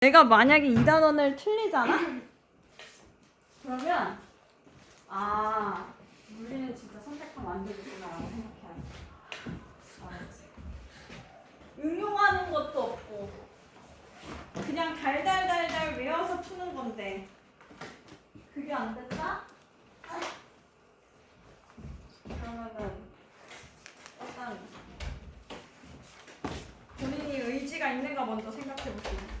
내가 만약에 이 단원을 틀리잖아? 그러면 물리는 진짜 선택하면 안 되겠구나라고 생각해야 돼. 알았지? 응용하는 것도 없고 그냥 달달달달 외워서 푸는 건데 그게 안 됐다? 그러면은 일단 본인이 의지가 있는가 먼저 생각해 보시면.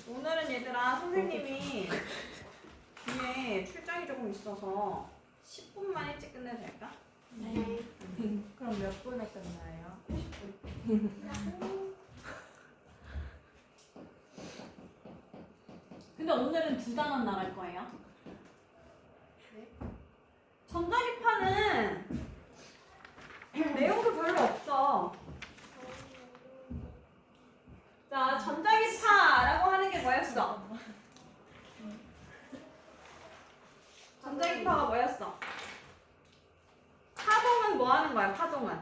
오늘은 얘들아 선생님이 뒤에 출장이 조금 있어서 10분만 일찍 끝내도 될까? 네. 그럼 몇 분에 끝나요? 50분. 근데 오늘은 두 단원 나갈 거예요. 전자기파는 내용도 별로 없어. 자, 전자기파라고 하는 게 뭐였어? 전자기파가 뭐였어? 파동은 뭐 하는 거야, 파동은?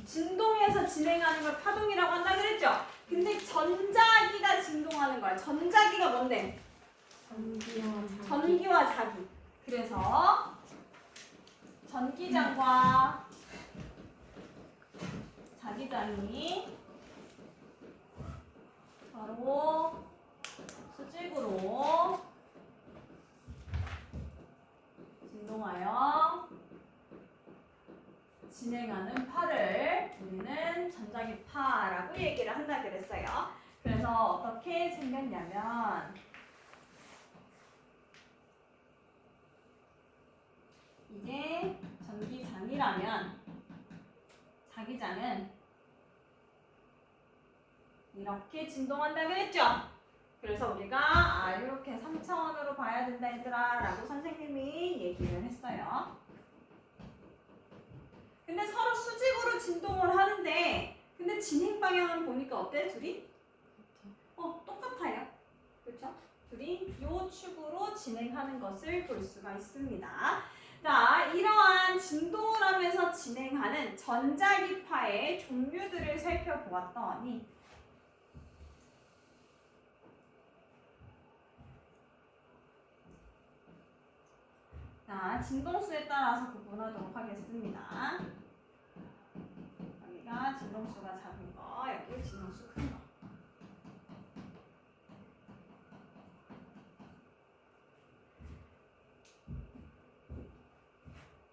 진동해서 진행하는 걸 파동이라고 한다 그랬죠? 근데 전자기가 진동하는 거야. 전자기가 뭔데? 전기와 자기. 그래서 전기장과 자기장이 바로 수직으로 진동하여 진행하는 파를 우리는 전자기파라고 얘기를 한다 그랬어요. 그래서 어떻게 생겼냐면 이게 전기장이라면 자기장은 이렇게 진동한다 그랬죠? 그래서 우리가 이렇게 3차원으로 봐야 된다 얘들아 라고 선생님이 얘기를 했어요. 근데 서로 수직으로 진동을 하는데 근데 진행 방향을 보니까 어때? 둘이? 똑같아요. 그렇죠? 둘이 요 축으로 진행하는 것을 볼 수가 있습니다. 자, 이러한 진동을 하면서 진행하는 전자기파의 종류들을 살펴보았더니 자, 진동수에 따라서 구분하도록 하겠습니다. 여기가 진동수가 작은 거, 여기 진동수 큰 거.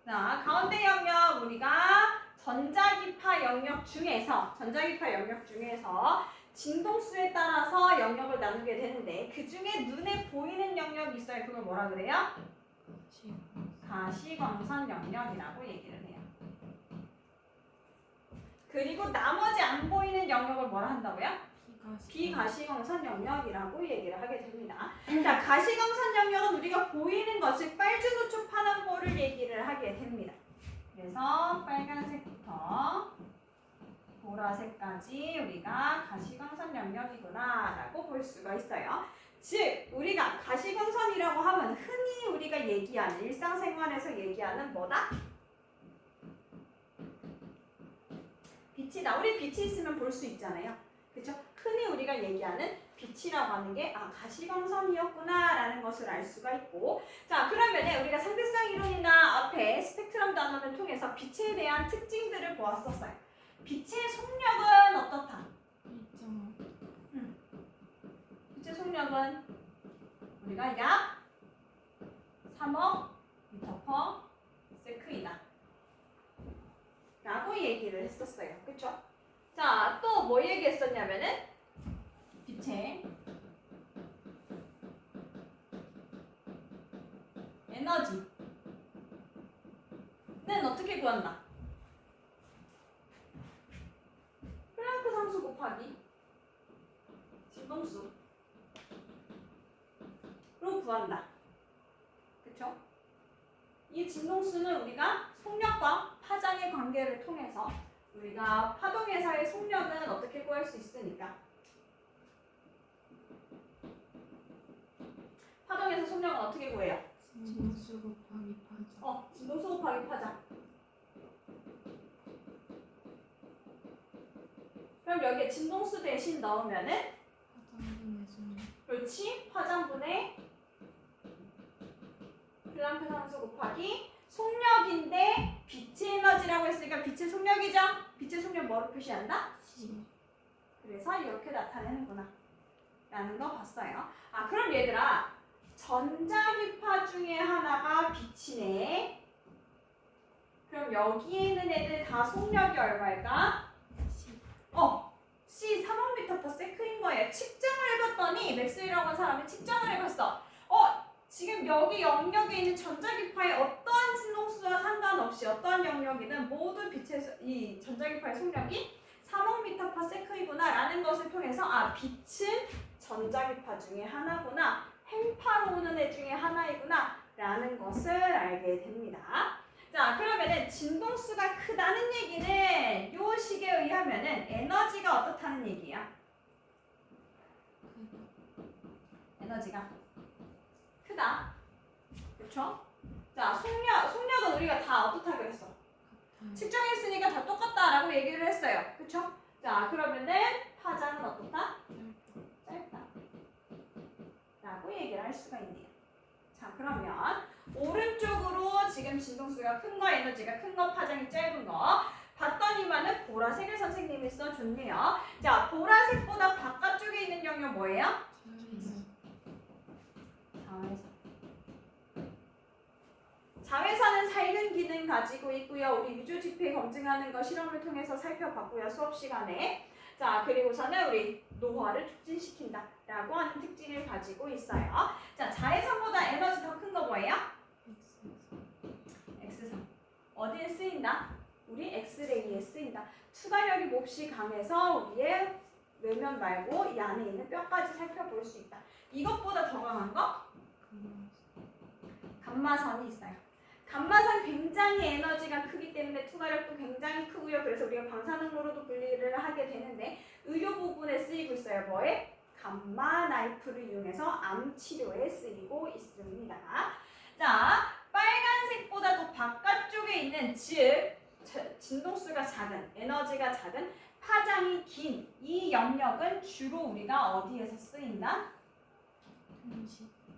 자, 가운데 영역 우리가 전자기파 영역 중에서 진동수에 따라서 영역을 나누게 되는데 그 중에 눈에 보이는 영역이 있어요. 그걸 뭐라 그래요? 가시광선 영역이라고 얘기를 해요. 그리고 나머지 안 보이는 영역을 뭐라 한다고요? 비가시광선 영역이라고 얘기를 하게 됩니다. 자, 가시광선 영역은 우리가 보이는 것을 빨주노초 파남보를 얘기를 하게 됩니다. 그래서 빨간색부터 보라색까지 우리가 가시광선 영역이구나 라고 볼 수가 있어요. 즉 우리가 가시광선이라고 하면 흔히 우리가 얘기하는 일상생활에서 얘기하는 뭐다? 빛이다. 우리 빛이 있으면 볼 수 있잖아요. 그렇죠? 흔히 우리가 얘기하는 빛이라고 하는 게 가시광선이었구나 라는 것을 알 수가 있고, 자 그러면 우리가 상대성 이론이나 앞에 스펙트럼 단원을 통해서 빛에 대한 특징들을 보았었어요. 빛의 속력은 어떻다? 빛의 속력은 우리가 약 3억 미터 per 세크이다 라고 얘기를 했었어요. 그쵸? 자, 또 뭐 얘기했었냐면은 빛의 에너지는 어떻게 구한다? 플랑크 상수 곱하기 진동수로 구한다. 그쵸? 이 진동수는 우리가 속력과 파장의 관계를 통해서 우리가 파동회사의 속력은 어떻게 구할 수 있으니까 속력은 어떻게 구해요? 진동수 곱하기 파장. 진동수 곱하기 파장. 그럼 여기에 진동수 대신 넣으면은 파장분의 속력. 그렇지? 파장분의 플랑크 상수 곱하기 속력인데 빛의 에너지라고 했으니까 빛의 속력이죠? 빛의 속력 뭐로 표시한다? 시. 그래서 이렇게 나타내는구나 라는 거 봤어요. 그럼 얘들아 전자기파 중에 하나가 빛이네. 그럼 여기에 있는 애들 다 속력이 얼마일까? 시. C 300m/s인 거예요. 측정을 해봤더니 맥스웰이라고 하는 사람이 측정을 해봤어. 지금 여기 영역에 있는 전자기파의 어떠한 진동수와 상관없이 어떠한 영역이든 모두 이 전자기파의 속력이 300m/s이구나 라는 것을 통해서 빛은 전자기파 중에 하나구나, 행파로 오는 애 중에 하나이구나 라는 것을 알게 됩니다. 자, 그러면은 진동수가 크다는 얘기는 요 식에 의하면은 에너지가 어떻다는 얘기야? 에너지가 크다. 그쵸? 자, 속력은 우리가 다 어떻다 그랬어? 측정했으니까 다 똑같다라고 얘기를 했어요. 그쵸? 자, 그러면은 파장은 어떻다? 짧다. 라고 얘기를 할 수가 있네요. 자, 그러면 오른쪽으로 지금 진동수가 큰 거, 에너지가 큰 거, 파장이 짧은 거 봤더니만은 보라색을 선생님이 써줬네요. 자, 보라색보다 바깥쪽에 있는 영역 뭐예요? 자외선. 자외선은 살균 기능 가지고 있고요. 우리 유조 지폐 검증하는 거 실험을 통해서 살펴봤고요. 수업 시간에. 자, 그리고서는 우리 노화를 촉진시킨다 라고 하는 특징을 가지고 있어요. 자, 자외선보다 에너지 더 큰 거 뭐예요? X선. 어디에 쓰인다? 우리 엑스레이에 쓰인다. 투과력이 몹시 강해서 우리의 외면 말고 이 안에 있는 뼈까지 살펴볼 수 있다. 이것보다 더 강한 거? 감마선이 있어요. 감마선 굉장히 에너지가 크기 때문에 투과력도 굉장히 크고요. 그래서 우리가 방사능으로도 분리를 하게 되는데 의료 부분에 쓰이고 있어요. 뭐에? 감마 나이프를 이용해서 암 치료에 쓰이고 있습니다. 자, 빨간색보다 더 바깥쪽에 있는 즉 진동수가 작은, 에너지가 작은, 파장이 긴 이 영역은 주로 우리가 어디에서 쓰인다?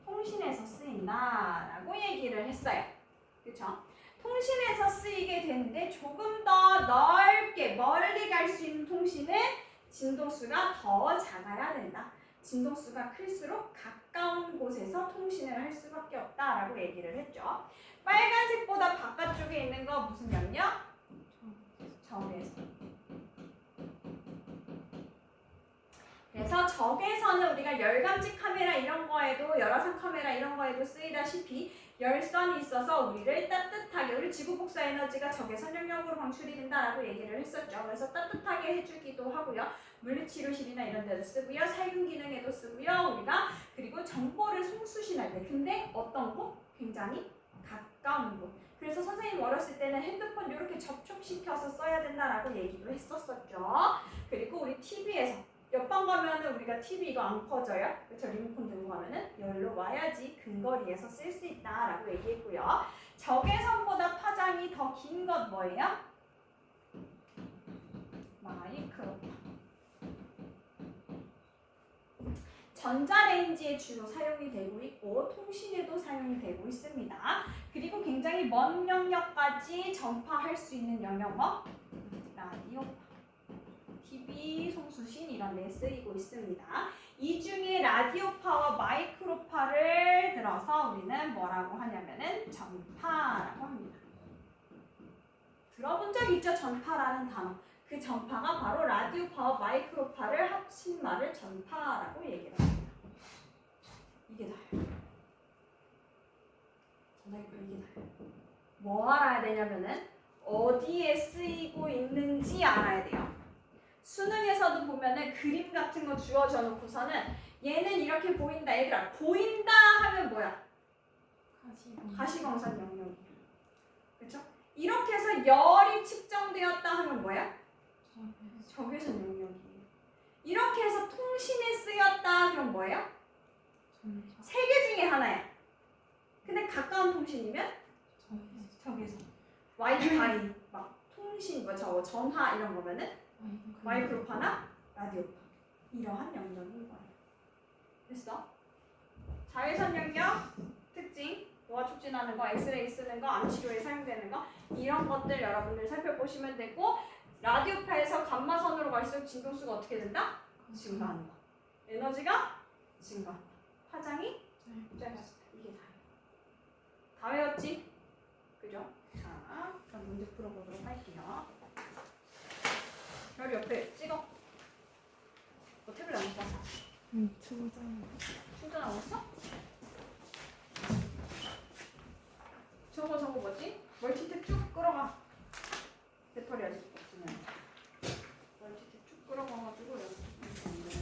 통신에서 쓰인다라고 얘기를 했어요. 그쵸? 통신에서 쓰이게 되는데 조금 더 넓게 멀리 갈 수 있는 통신은 진동수가 더 작아야 된다. 진동수가 클수록 가까운 곳에서 통신을 할 수밖에 없다라고 얘기를 했죠. 빨간색보다 바깥쪽에 있는 거 무슨 영역? 적외선. 그래서 적외선은 우리가 열감지 카메라 이런 거에도 열화상 카메라 이런 거에도 쓰이다시피 열선이 있어서 우리를 따뜻하게 우리 지구 복사 에너지가 적외선 영역으로 방출이 된다라고 얘기를 했었죠. 그래서 따뜻하게 해주기도 하고요. 물리치료실이나 이런 데도 쓰고요. 살균 기능에도 쓰고요. 우리가 그리고 정보를 송수신할 때 근데 어떤 곳? 굉장히 가까운 곳. 그래서 선생님 어렸을 때는 핸드폰 이렇게 접촉시켜서 써야 된다라고 얘기도 했었었죠. 그리고 우리 TV에서 옆방 가면은 우리가 TV 이거 안 커져요. 그렇죠? 리모컨 들고 가면은 여기로 와야지 근거리에서 쓸 수 있다라고 얘기했고요. 적외선보다 파장이 더 긴 것 뭐예요? 마이크로파. 전자레인지에 주로 사용이 되고 있고 통신에도 사용이 되고 있습니다. 그리고 굉장히 먼 영역까지 전파할 수 있는 영역 뭐? 라디오파. TV, 송수신 이런 데 쓰이고 있습니다. 이 중에 라디오파와 마이크로파를 들어서 우리는 뭐라고 하냐면은 전파라고 합니다. 들어본 적 있죠? 전파라는 단어. 그 전파가 바로 라디오파와 마이크로파를 합친 말을 전파라고 얘기를 합니다. 이게 다예요. 전화기파 이게 다예요. 뭐 알아야 되냐면은 어디에 쓰이고 있는지 알아야 돼요. 수능에서도 보면은 그림 같은 거 주어져 놓고서는 얘는 이렇게 보인다. 얘들아 보인다 하면 뭐야? 가시광선 영역이야. 그렇죠? 이렇게 해서 열이 측정되었다 하면 뭐야? 적외선 영역이에요. 이렇게 해서 통신에 쓰였다 그럼 뭐예요? 세 개 중에 하나야. 가까운 통신이면 적외선. 와이파이, 막 통신, 뭐 저거 전화 이런 거면은 마이크로파나 라디오파. 이러한 영역인 거예요. 됐어? 자외선 영역 특징, 노화 촉진하는 거, 엑스레이 쓰는 거, 암 치료에 사용되는 거 이런 것들 여러분들 살펴보시면 되고 라디오파에서 감마선으로 갈수록 진동수가 어떻게 된다? 증가한다. 에너지가 증가한다. 파장이 짧아진다. 이게 다예요. 다 외웠지? 그죠? 자, 그럼 문제 풀어보도록 할게요. 별 옆에 찍어. 너 태블릿 안 봤어? 충전하고 있어? 저거 뭐지? 멀티탭 쭉 끌어가. 배터리 아직 없으면 멀티탭 쭉 끌어가가지고 여기 안 돼.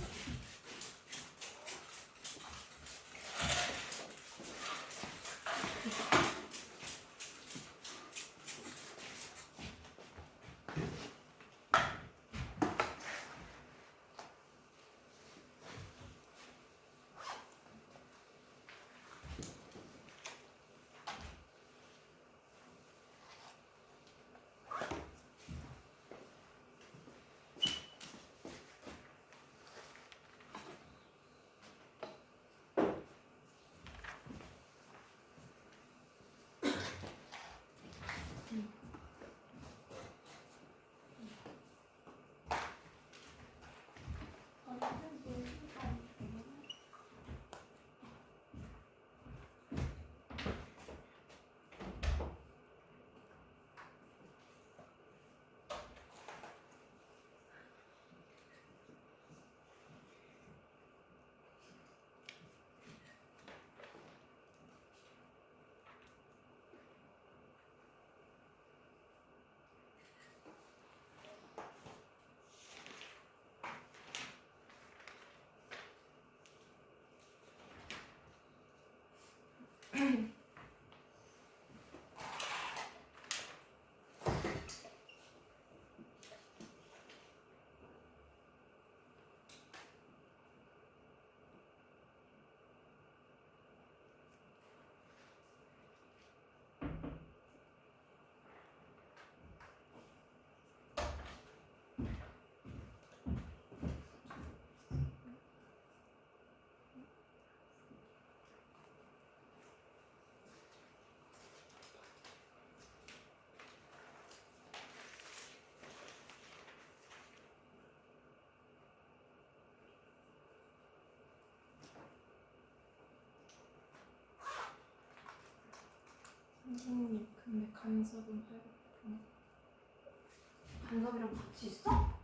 선생님, 근데 간섭은 해볼까요? 간섭이랑 같이 있어?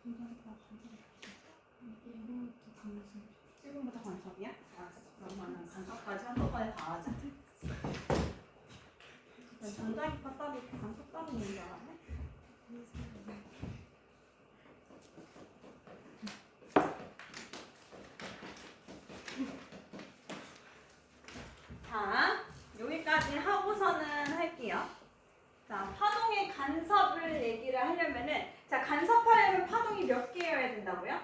이거부터 간섭. 지금부터 간섭이야? 알았어. 그러면은 간섭까지 한꺼번에 다 하자. 전자기파 따로 이렇게 간섭 따로 있는 줄 알았네? 자, 여기까지 하고서는 할게요. 자, 파동의 간섭을 얘기를 하려면은, 자, 간섭하려면 파동이 몇 개여야 된다고요?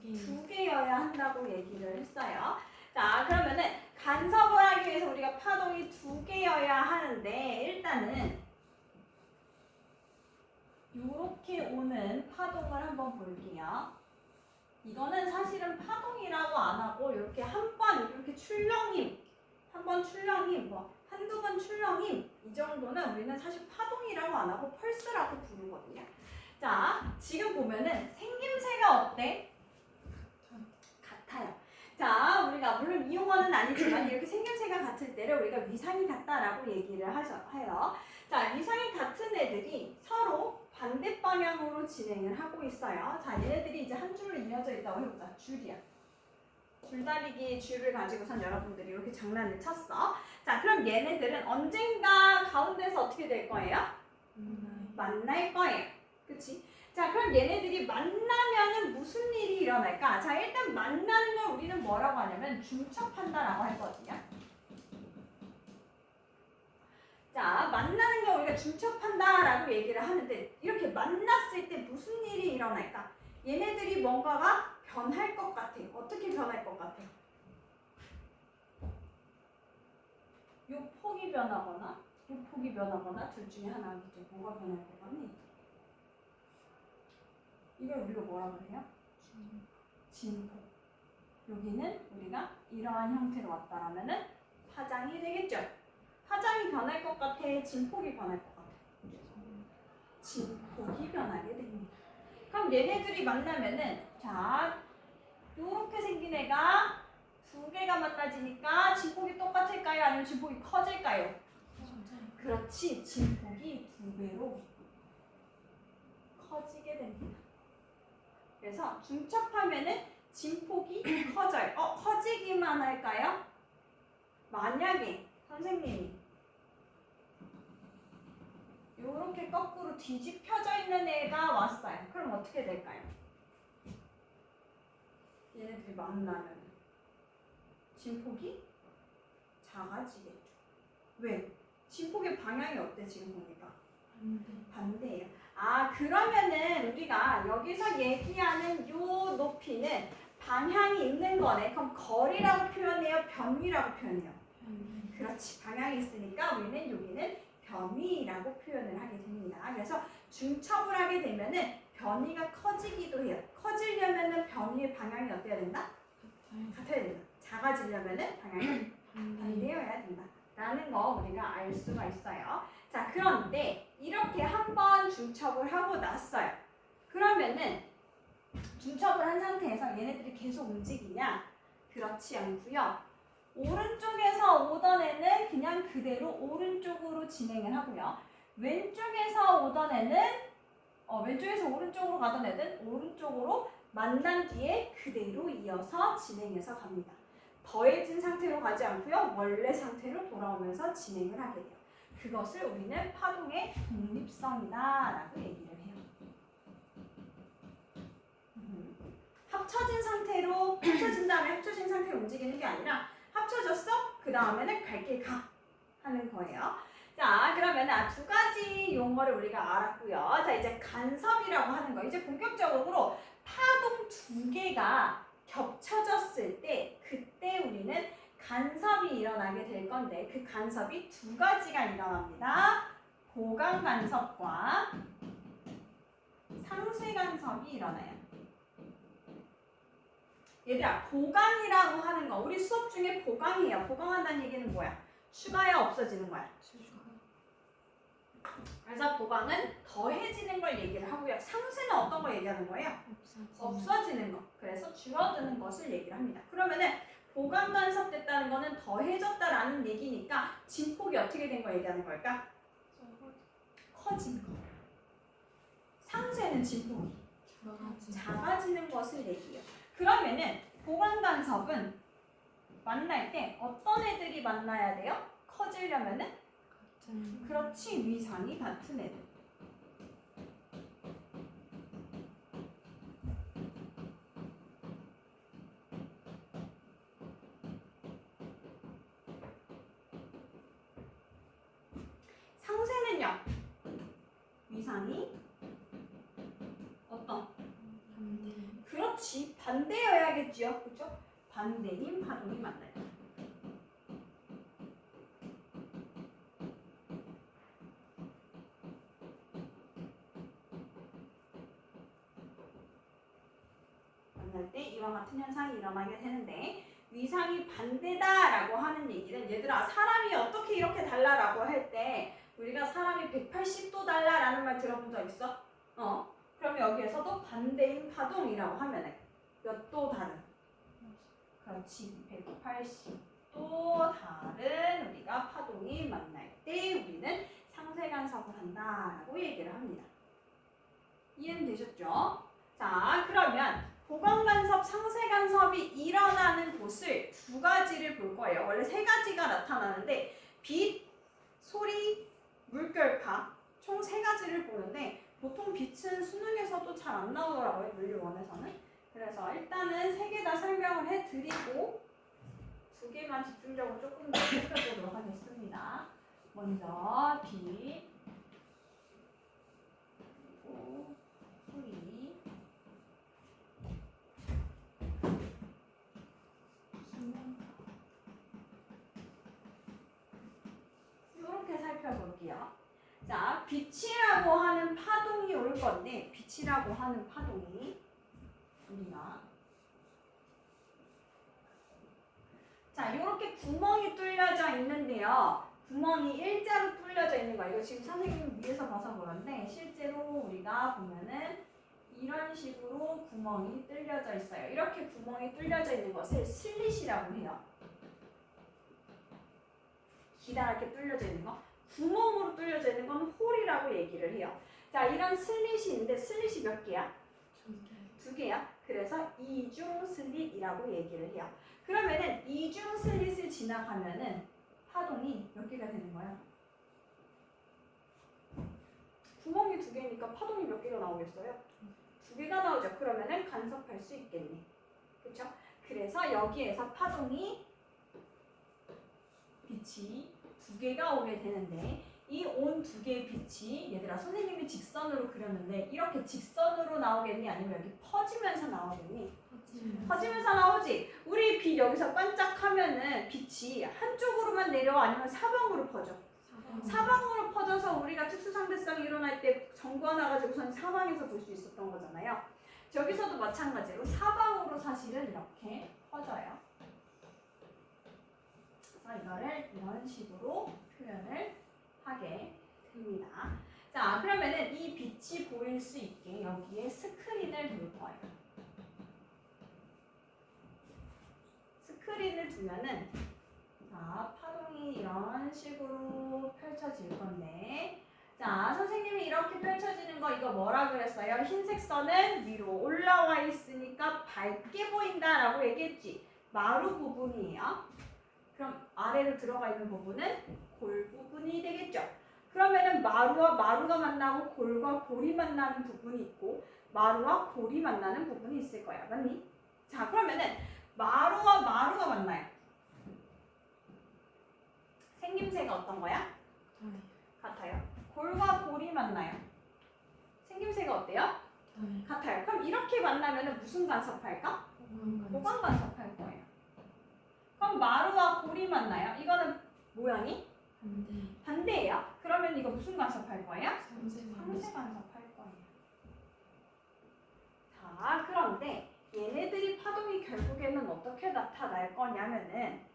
두 개여야 한다고 얘기를 했어요. 자, 그러면은 간섭을 하기 위해서 우리가 파동이 두 개여야 하는데, 일단은 이렇게 오는 파동을 한번 볼게요. 이거는 사실은 파동이라고 안 하고 이렇게 한 번 이렇게 출렁임, 한 번 출렁임, 뭐 한두 번 출렁임 이 정도는 우리는 사실 파동이라고 안 하고 펄스라고 부르거든요. 자, 지금 보면은 생김새가 어때? 같아요. 자, 우리가 물론 이용어는 아니지만 이렇게 생김새가 같을 때를 우리가 위상이 같다라고 얘기를 해요. 자, 위상이 같은 애들이 서로 반대 방향으로 진행을 하고 있어요. 자, 얘네들이 이제 한 줄로 이어져 있다고 해보자. 줄이야. 줄다리기 줄을 가지고선 여러분들이 이렇게 장난을 쳤어. 자, 그럼 얘네들은 언젠가 가운데서 어떻게 될 거예요? 만날 거예요. 그치? 자, 그럼 얘네들이 만나면은 무슨 일이 일어날까? 자, 일단 만나는 걸 우리는 뭐라고 하냐면 중첩한다라고 하거든요. 자, 만나는 걸 우리가 중첩한다라고 얘기를 하는데 이렇게 만났을 때 무슨 일이 일어날까? 얘네들이 뭔가가 변할 것 같아. 어떻게 변할 것 같아? 변하거나 부폭이 변하거나 둘 중에 하나겠죠. 뭐가 변할 것 같니? 이걸 우리가 뭐라 그래요? 진폭. 여기는 우리가 이러한 형태로 왔다라면은 파장이 되겠죠. 파장이 변할 것 같아? 진폭이 변할 것 같아? 진폭이 변하게 됩니다. 그럼 얘네들이 만나면은 자 요렇게 생긴 애가 두 개가 만나지니까 진폭이 똑같을까요? 아니면 진폭이 커질까요? 그렇지. 진폭이 2배로 커지게 됩니다. 그래서 중첩하면은 진폭이 커져요. 커지기만 할까요? 만약에 선생님이 이렇게 거꾸로 뒤집혀져 있는 애가 왔어요. 그럼 어떻게 될까요? 얘네들이 만나면 진폭이 작아지겠죠. 왜? 진폭의 방향이 어때 지금 보니까? 반대예요. 그러면은 우리가 여기서 얘기하는 요 높이는 방향이 있는 거네. 그럼 거리라고 표현해요? 변위라고 표현해요? 그렇지. 방향이 있으니까 우리는 여기는 변위라고 표현을 하게 됩니다. 그래서 중첩을 하게 되면은 변위가 커지기도 해요. 커지려면은 변위의 방향이 어때야 된다? 같아야 된다. 작아지려면은 방향이 반대여야 된다. 라는 거 우리가 알 수가 있어요. 자, 그런데 이렇게 한번 중첩을 하고 났어요. 그러면은 중첩을 한 상태에서 얘네들이 계속 움직이냐? 그렇지 않고요. 오른쪽에서 오던 애는 그냥 그대로 오른쪽으로 진행을 하고요. 왼쪽에서 오던 애는 왼쪽에서 오른쪽으로 가던 애는 오른쪽으로 만난 뒤에 그대로 이어서 진행해서 갑니다. 더해진 상태로 가지 않고요. 원래 상태로 돌아오면서 진행을 하게 돼요. 그것을 우리는 파동의 독립성이다라고 얘기를 해요. 합쳐진 상태로 합쳐진 다음에 합쳐진 상태로 움직이는 게 아니라 합쳐졌어? 그 다음에는 갈 길 가 하는 거예요. 자, 그러면 두 가지 용어를 우리가 알았고요. 자, 이제 간섭이라고 하는 거. 이제 본격적으로 파동 두 개가 겹쳐졌을 때 그때 우리는 간섭이 일어나게 될 건데 그 간섭이 두 가지가 일어납니다. 보강 간섭과 상쇄 간섭이 일어나요. 얘들아, 보강이라고 하는 거 우리 수업 중에 보강이에요. 보강한다는 얘기는 뭐야? 추가야 없어지는 거야? 그래서 보강은 더해지는 걸 얘기를 하고요. 상쇄는 어떤 걸 얘기하는 거예요? 없어지는 거. 그래서 줄어드는 것을 얘기를 합니다. 그러면은 보강 간섭됐다는 거는 더해졌다라는 얘기니까 진폭이 어떻게 된 거 얘기하는 걸까? 커진 거. 상쇄는 진폭이 작아지는 것을 얘기해요. 그러면은 보강 간섭은 만날 때 어떤 애들이 만나야 돼요? 커지려면은 그렇지, 위상이 같은 애들. 상쇄는요, 위상이 어떤? 그렇지, 반대여야겠지요, 그렇죠? 반대인 파동이 만나요. 만날 때 이와 같은 현상이 일어나게 되는데 위상이 반대다라고 하는 얘기는 얘들아 사람이 어떻게 이렇게 달라라고 할 때 우리가 사람이 180도 달라라는 말 들어본 적 있어? 그럼 여기에서도 반대인 파동이라고 하면은 몇 도 다른? 그렇지, 180도 다른 우리가 파동이 만날 때 우리는 상쇄 간섭을 한다라고 얘기를 합니다. 이해는 되셨죠? 자, 그러면 보강 간섭, 상쇄 간섭이 일어나는 곳을 두 가지를 볼 거예요. 원래 세 가지가 나타나는데 빛, 소리, 물결파 총 세 가지를 보는데 보통 빛은 수능에서도 잘 안 나오더라고요. 물리원에서는. 그래서 일단은 세 개 다 설명을 해드리고 두 개만 집중적으로 조금 더 살펴보도록 하겠습니다. 먼저 빛, 그리고 소리, 빛이라고 하는 파동이 올 건데 빛이라고 하는 파동이 우리가 자 이렇게 구멍이 뚫려져 있는데요. 구멍이 일자로 뚫려져 있는 거 이거 지금 선생님 위에서 봐서 그런데 실제로 우리가 보면은 이런 식으로 구멍이 뚫려져 있어요. 이렇게 구멍이 뚫려져 있는 것을 슬릿이라고 해요. 기다랗게 뚫려져 있는 거. 구멍으로 뚫려져 있는 건 홀이라고 얘기를 해요. 자, 이런 슬릿이 있는데 슬릿이 몇 개야? 두 개야. 그래서 이중 슬릿이라고 얘기를 해요. 그러면은 이중 슬릿을 지나가면은 파동이 몇 개가 되는 거야? 구멍이 두 개니까 파동이 몇 개가 나오겠어요? 두 개가 나오죠. 그러면은 간섭할 수 있겠네. 그렇죠? 그래서 여기에서 파동이 빛이 두 개가 오게 되는데 이 온 두 개의 빛이 얘들아 선생님이 직선으로 그렸는데 이렇게 직선으로 나오겠니? 아니면 여기 퍼지면서 나오겠니? 퍼지면서 나오지. 우리 빛 여기서 반짝하면은 빛이 한쪽으로만 내려와 아니면 사방으로 퍼져? 사방으로 퍼져서 우리가 특수상대성이 일어날 때 전구가 나가지고선 사방에서 볼 수 있었던 거잖아요. 저기서도 마찬가지로 사방으로 사실은 이렇게 퍼져요. 그래서 이거를 이런 식으로 표현을 하게 됩니다. 자, 그러면은 이 빛이 보일 수 있게 여기에 스크린을 둘 거예요. 스크린을 두면은 자, 파동이 이런 식으로 펼쳐질 건데 자, 선생님이 이렇게 펼쳐지는 거 이거 뭐라 그랬어요? 흰색 선은 위로 올라와 있으니까 밝게 보인다라고 얘기했지. 마루 부분이에요. 그럼 아래로 들어가 있는 부분은 골 부분이 되겠죠. 그러면은 마루와 마루가 만나고 골과 골이 만나는 부분이 있고 마루와 골이 만나는 부분이 있을 거야. 맞니? 자, 그러면은 마루와 마루가 만나요. 생김새가 어떤 거야? 같아요. 골과 골이 만나요. 생김새가 어때요? 같아요. 그럼 이렇게 만나면 무슨 간섭할까? 보강 간섭할 거예요. 그럼 마루와 골이 만나요. 이거는 모양이 반대예요. 그러면 이거 무슨 간섭할 거예요? 상세 간섭할 거예요. 자, 그런데 얘네들이 파동이 결국에는 어떻게 나타날 거냐면은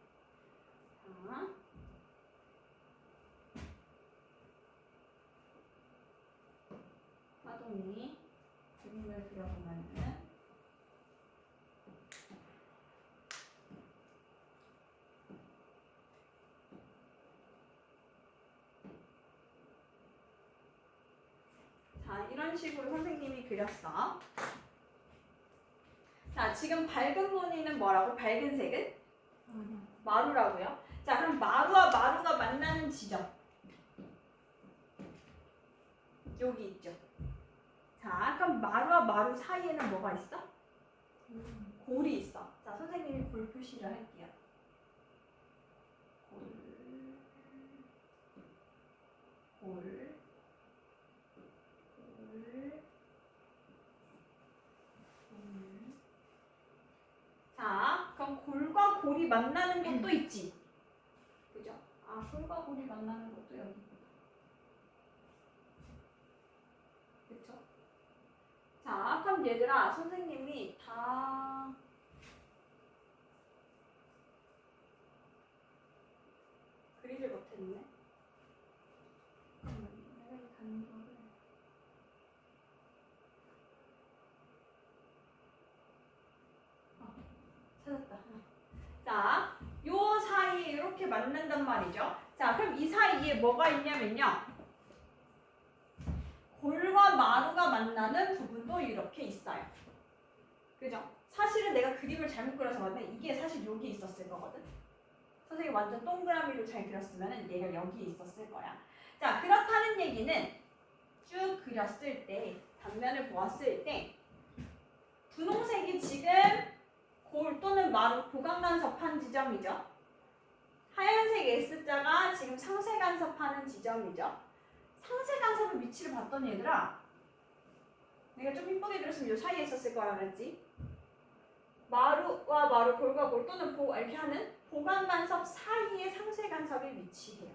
파동이 그림을 그려보면은 자, 이런 식으로 선생님이 그렸어. 자, 지금 밝은 무늬는 뭐라고? 밝은 색은? 마루라고요. 자, 그럼 마루와 마루가 만나는 지점. 여기 있죠. 자, 그럼 마루와 마루 사이에는 뭐가 있어? 골이 있어. 자, 선생님이 골 표시를 할게요. 골. 자, 그럼 골과 골이 만나는 것도 있지. 그죠? 아, 골과 골이 만나는 것도 여기. 그쵸? 자, 그럼 얘들아, 선생님이 다 그리질 못했네. 잠깐만요. 내가 이 간격을 찾았다. 자, 요 사이에 이렇게 만난단 말이죠. 자, 그럼 이 사이에 뭐가 있냐면요. 골과 마루가 만나는 부분도 이렇게 있어요. 그죠? 사실은 내가 그림을 잘못 그려서 그런데 이게 사실 여기 있었을 거거든. 선생님이 완전 동그라미로 잘 그렸으면 얘가 여기 있었을 거야. 자, 그렇다는 얘기는 쭉 그렸을 때, 단면을 보았을 때 분홍색이 지금 골 또는 마루 보강 간섭한 지점이죠. 하얀색 S자가 지금 상세 간섭하는 지점이죠. 상세 간섭의 위치를 봤더니 얘들아, 내가 좀 이쁘게 그렸으면 이 사이에 있었을 거라 그랬지. 마루와 마루, 골과 골 또는 이렇게 하는 보강 간섭 사이에 상세 간섭이 위치해요.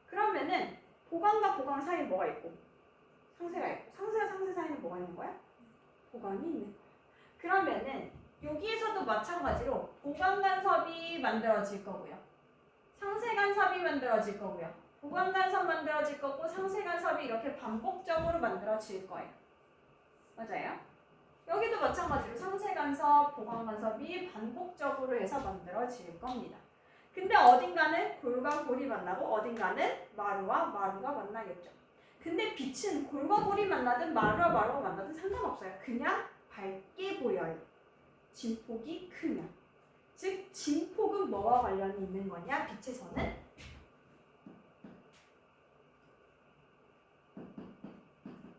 그러면은 보강과 보강 사이에 뭐가 있고? 상세가 있고. 상세와 상세 사이에는 뭐가 있는 거야? 보강이 있는 거야. 그러면은 여기에서도 마찬가지로 보강 간섭이 만들어질 거고요. 상세 간섭이 만들어질 거고요. 보강 간섭 만들어질 거고 상세 간섭이 이렇게 반복적으로 만들어질 거예요. 맞아요? 여기도 마찬가지로 상세 간섭, 보강 간섭이 반복적으로 해서 만들어질 겁니다. 근데 어딘가는 골과 골이 만나고 어딘가는 마루와 마루가 만나겠죠. 근데 빛은 골과 골이 만나든 마루와 마루가 만나든 상관없어요. 그냥 밝게 보여요. 진폭이 크면. 즉 진폭은 뭐와 관련이 있는 거냐? 빛에서는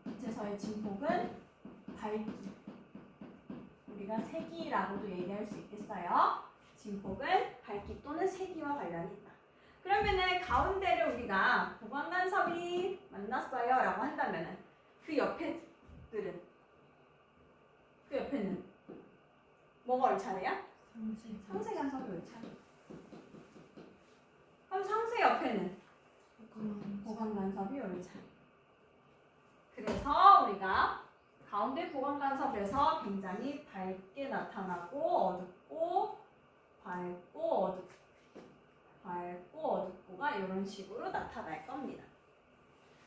빛에서의 진폭은 밝기. 우리가 색이라고도 얘기할 수 있겠어요. 진폭은 밝기 또는 색이와 관련이 있다. 그러면은 가운데를 우리가 보강 간섭이 만났어요 라고 한다면은 그 옆에들은 그 옆에는 뭐가 올 차례야? 상세 간섭이 올 차례. 그럼 상세 옆에는 보강 간섭이 올 차례. 그래서 우리가 가운데 보강 간섭에서 굉장히 밝게 나타나고 어둡고 밝고 어둡고 밝고 어둡고가 이런 식으로 나타날 겁니다.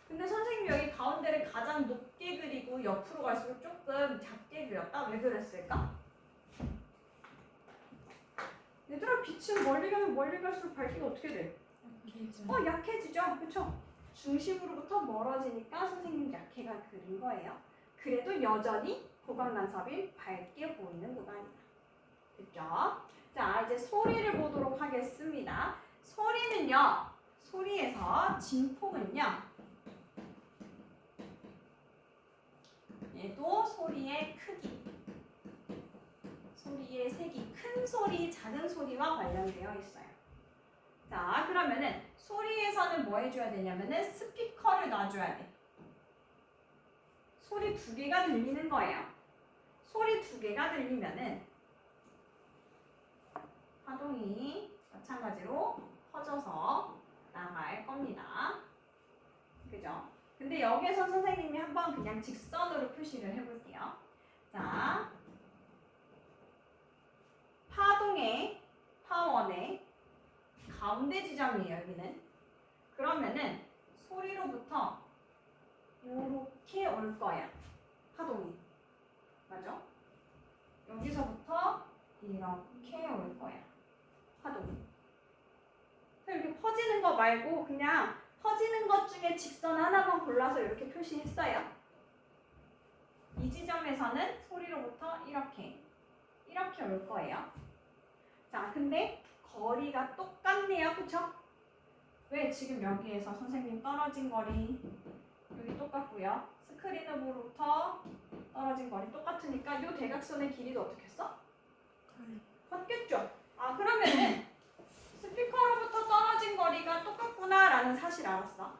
근데 선생님이 여기 가운데를 가장 높게 그리고 옆으로 갈수록 조금 작게 그렸다? 왜 그랬을까? 얘들아 빛은 멀리 가면 멀리 갈수록 밝기가 어떻게 돼? 약해지죠? 그쵸? 중심으로부터 멀어지니까 선생님 약해가 그린 거예요. 그래도 여전히 보강 간섭이 밝게 보이는 구간이다. 됐죠? 자, 이제 소리를 보도록 하겠습니다. 소리는요, 소리에서 진폭은요, 얘도 소리의 크기, 소리의 색이 큰 소리, 작은 소리와 관련되어 있어요. 자, 그러면은 소리에서는 뭐 해줘야 되냐면은 스피커를 놔줘야 돼. 소리 두 개가 들리는 거예요. 소리 두 개가 들리면은 파동이 마찬가지로 퍼져서 나갈 겁니다. 그죠? 근데 여기에서 선생님이 한번 그냥 직선으로 표시를 해볼게요. 자, 파동의 파원의 가운데 지점이에요, 여기는. 그러면은 소리로부터 이렇게 올 거야, 파동이. 맞아? 여기서부터 이렇게 올 거야, 파동이. 이렇게 퍼지는 거 말고 그냥 퍼지는 것 중에 직선 하나만 골라서 이렇게 표시했어요. 이 지점에서는 소리로부터 이렇게 올 거예요. 자, 근데 거리가 똑같네요. 그쵸? 왜? 지금 여기에서 선생님 떨어진 거리 여기 똑같고요. 스크린으로부터 떨어진 거리 똑같으니까 이 대각선의 길이도 어떻게 했어? 같겠죠? 아, 그러면은 스피커로부터 떨어진 거리가 똑같구나 라는 사실 알았어.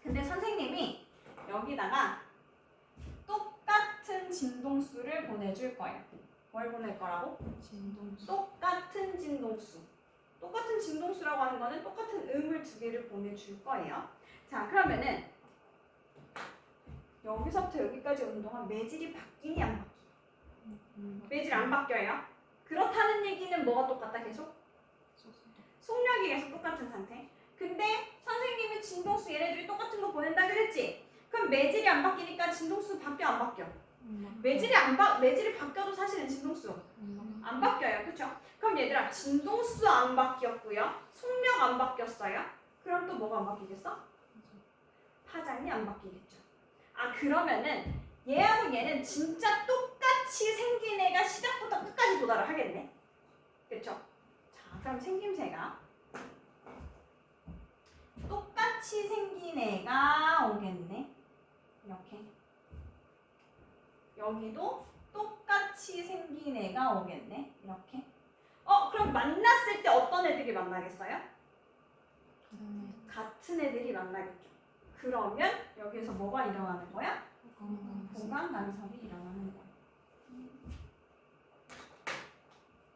근데 선생님이 여기다가 똑같은 진동수를 보내줄 거예요. 뭘 보낼 거라고? 진동수. 똑같은 진동수. 똑같은 진동수라고 하는 거는 똑같은 음을 두 개를 보내줄 거예요. 자, 그러면은 여기서부터 여기까지 오는 동안 매질이 바뀌니 안 바뀌니? 매질 안 바뀌어요. 그렇다는 얘기는 뭐가 똑같다 계속? 속력이 계속 똑같은 상태. 근데 선생님이 진동수 얘네들이 똑같은 거 보낸다 그랬지? 그럼 매질이 안 바뀌니까 진동수 바뀌어 안 바뀌어? 매질이 바뀌어도 사실은 진동수 안 바뀌어요. 그쵸? 그럼 얘들아 진동수 안 바뀌었고요. 속력 안 바뀌었어요. 그럼 또 뭐가 안 바뀌겠어? 파장이 안 바뀌겠죠. 아, 그러면은 얘하고 얘는 진짜 똑같이 생긴 애가 시작부터 끝까지 도달을 하겠네. 그쵸? 자, 그럼 생김새가 똑같이 생긴 애가 오겠네. 이렇게. 여기도 똑같이 생긴 애가 오겠네. 이렇게. 그럼 만났을 때 어떤 애들이 만나겠어요? 같은 애들이 만나겠죠. 그러면 여기에서 뭐가 일어나는 거야? 보강 간섭이 일어나는 거야.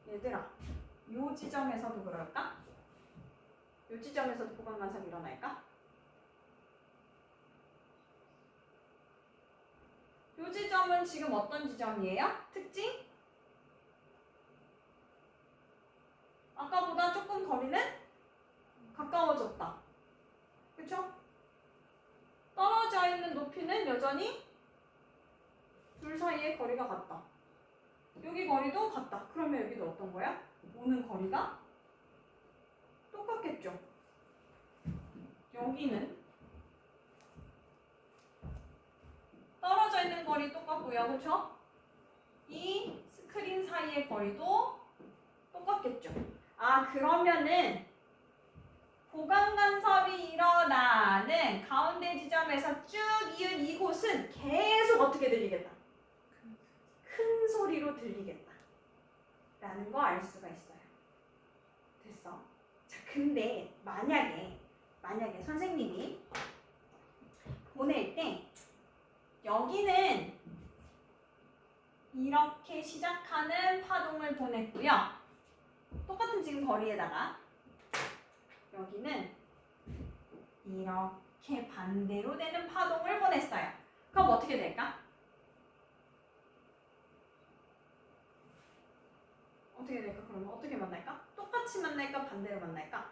얘들아, 요 지점에서도 그럴까? 요 지점에서도 보강 간섭이 일어날까? 이 지점은 지금 어떤 지점이에요? 특징? 아까보다 조금 거리는 가까워졌다. 그쵸? 떨어져 있는 높이는 여전히 둘 사이의 거리가 같다. 여기 거리도 같다. 그러면 여기도 어떤 거야? 오는 거리가 똑같겠죠? 여기는 떨어져 있는 거리 똑같고요. 그쵸? 이 스크린 사이의 거리도 똑같겠죠? 아, 그러면은 보강 간섭이 일어나는 가운데 지점에서 쭉 이은 이곳은 계속 어떻게 들리겠다? 큰 소리로 들리겠다. 라는 거 알 수가 있어요. 됐어. 자, 근데 만약에 선생님이 보낼 때 여기는 이렇게 시작하는 파동을 보냈고요. 똑같은 지금 거리에다가 여기는 이렇게 반대로 되는 파동을 보냈어요. 그럼 어떻게 될까? 어떻게 될까? 그러면 어떻게 만날까? 똑같이 만날까? 반대로 만날까?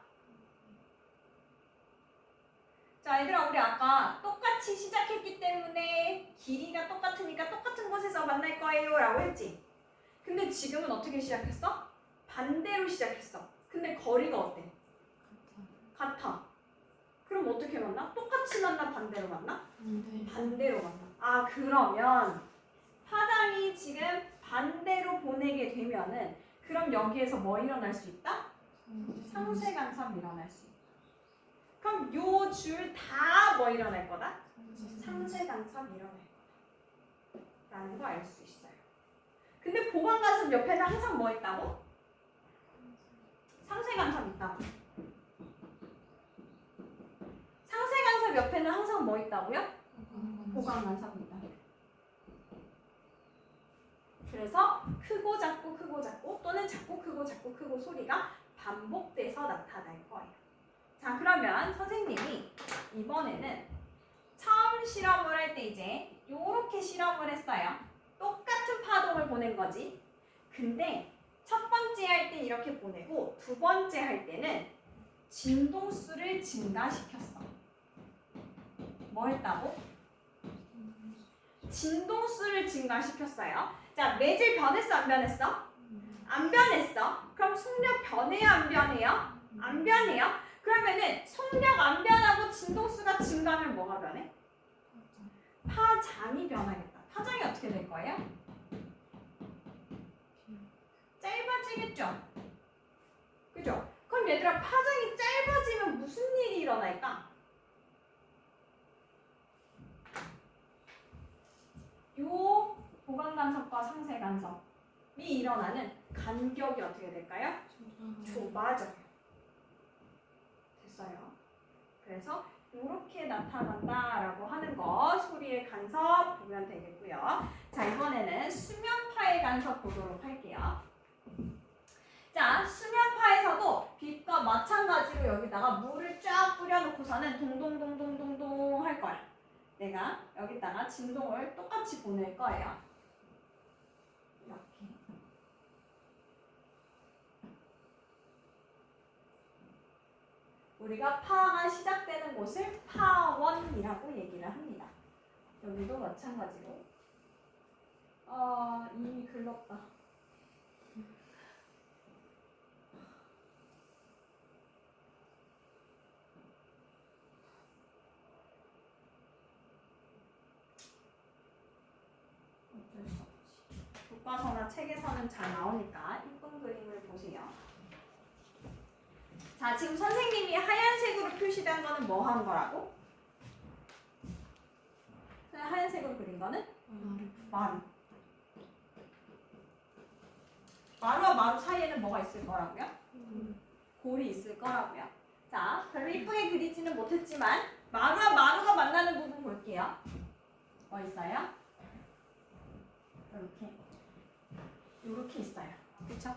자, 얘들아, 우리 아까 똑같이 시작했기 때문에 길이가 똑같으니까 똑같은 곳에서 만날 거예요 라고 했지? 근데 지금은 어떻게 시작했어? 반대로 시작했어. 근데 거리가 어때? 같아. 그럼 어떻게 만나? 똑같이 만나? 반대로 만나? 반대로 만나. 아, 그러면 파장이 지금 반대로 보내게 되면은 그럼 여기에서 뭐 일어날 수 있다? 상쇄 간섭 일어날 수 있다. 그럼 요 줄 다 뭐 일어날 거다? 상쇄 간섭 일어날 거다. 라는 거 알 수 있어요. 근데 보강 간섭 옆에는 항상 뭐 있다고? 상쇄 간섭 있다고. 상쇄 간섭 옆에는 항상 뭐 있다고요? 보강 간섭이 있다. 그래서 크고 작고 크고 작고 또는 작고 크고 작고 크고 소리가 반복돼서 나타날 거예요. 자, 그러면 선생님이 이번에는 처음 실험을 할 때 이제 요렇게 실험을 했어요. 똑같은 파동을 보낸 거지. 근데 첫 번째 할 때 이렇게 보내고 두 번째 할 때는 진동수를 증가시켰어. 뭐 했다고? 진동수를 증가시켰어요. 자, 매질 변했어, 안 변했어? 안 변했어. 그럼 속력 변해요, 안 변해요? 안 변해요. 그러면은 속력 안 변하고 진동수가 증가하면 뭐가 변해? 파장이 변하겠다. 파장이 어떻게 될 거예요? 짧아지겠죠? 그죠? 그럼 얘들아, 파장이 짧아지면 무슨 일이 일어날까? 요 보강 간섭과 상쇄 간섭이 일어나는 간격이 어떻게 될까요? 좁아져요. 됐어요. 그래서 이렇게 나타난다라고 하는 거 소리의 간섭 보면 되겠고요. 자, 이번에는 수면파의 간섭 보도록 할게요. 자, 수면파에서도 빛과 마찬가지로 여기다가 물을 쫙 뿌려놓고서는 동동동동동동 할 거야. 내가 여기다가 진동을 똑같이 보낼 거예요. 이렇게. 우리가 파가 시작되는 곳을 파원이라고 얘기를 합니다. 여기도 마찬가지로 이미 글렀다. 어쩔 수 없지. 교과서나 책에서는 잘 나오니까 이쁜 그림을 보세요. 자, 지금 선생님이 하얀색으로 표시된 거는 뭐 한 거라고? 하얀색으로 그린 거는? 마루. 마루와 마루 사이에는 뭐가 있을 거라고요? 골이 있을 거라고요. 자, 별로 이쁘게 그리지는 못했지만 마루와 마루가 만나는 부분 볼게요. 뭐 있어요? 이렇게 있어요. 그쵸?